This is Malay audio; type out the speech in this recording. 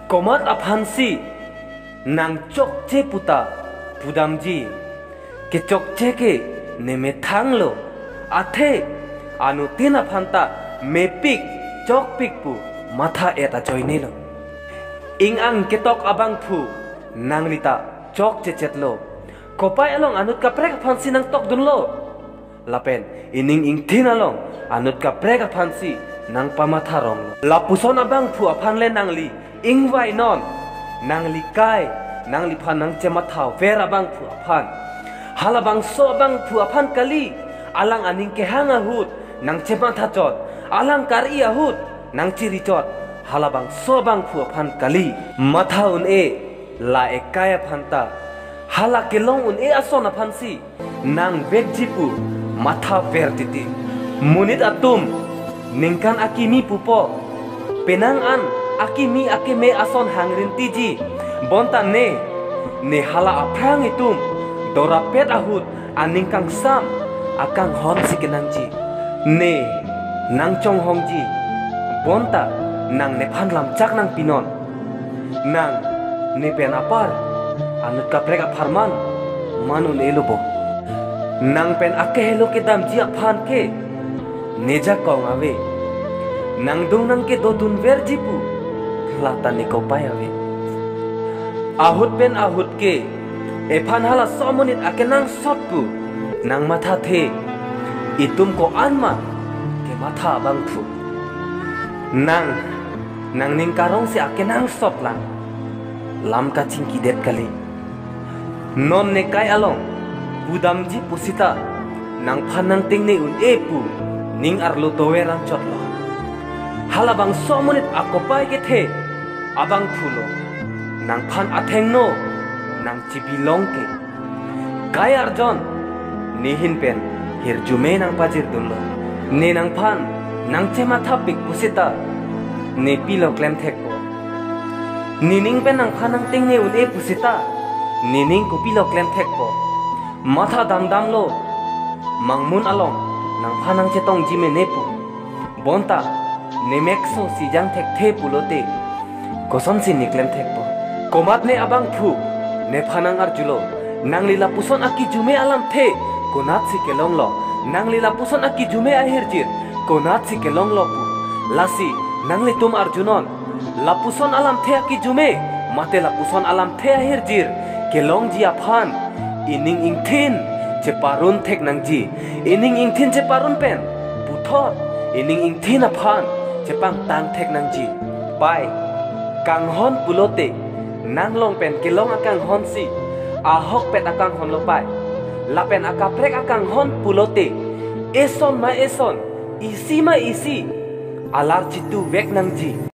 komat aphansi nang chok che puta pudamji ke chok che ke neme thanglo athe anu tina phanta mepik chok pik pu matha eta joinelo ing ang ketok abang phu nang lita chok che chetlo kopai along anut ka prek phansi nang tok dunlo lapen ining ing thin along anut ka prek phansi nang pamatha rong lapuson abang phu aphan le nang li ing vai non nang li kai nang li phan nang chema thau vera bang phu aphan halabang so bang phu aphan kali alang aning ke hanga hut nang chema tha chot alang kari ahut nang chiri chot halabang so bang phu aphan kali matha un e la ekaya phanta hala kelong un e asona phansi nang bekjipu matha vertiti munit atum ningkan akimi pupo penang an akimi akeme ason hangrin tiji bonta ne hala aprang itum dora pet ahut aning kang sam akang hon sikenangji ne nang chong hongji bonta nang ne phan lam chak nang pinon nang ne penapar anut kaprek apharman manun elobo nang pen ake helo ke dam ji aphan ke neja kong ave nang dung nang ke dodun ver jipu lata ne ko pai ave ahut pen ahut ke ephan hala somonit ake nang sotpu nang matha the itum ko anma ke matha bang phu nang ning karong se ake nang soplang lam ka chingki det kali non ne kai along budam ji pusita nang phanang tingne un epu ning arlo toweran chotlo halabang somonit akopai ke the abang phulo nang phan atheng no nang chibilong ke kai arjon nihin pen hirjume nang pajir dunlo ne nang phan nang chema thapik pusita ne pilo klem thekpo nining pen nang phanang tingne un e pusita nining ko pilo klem thekpo matha dam dam lo mangmun along nang phanang chetong jime nepu bonta nemekso sijang thek the pulote koson si niklem thekpo komat ne abang phu ne phanang ar julo nang lila puson aki jume alam the konat si kelong lo nang lila puson aki jume ahir jir konat si kelong lo pu lasi nang le tum arjunon lapuson alam the aki jume mate lapuson alam the ahir jir kelong ji aphan ining ing thin che parun thek nang ji ining ing thin che parun pen puthot ining ing thin aphan che pang tang thek nang ji pai kang hon pulote nang long pen kelong akang hon si ahok pet akang hon lo pai lapen akaprek akang hon pulote eson ma eson isi ma isi alar chitu vek nang ji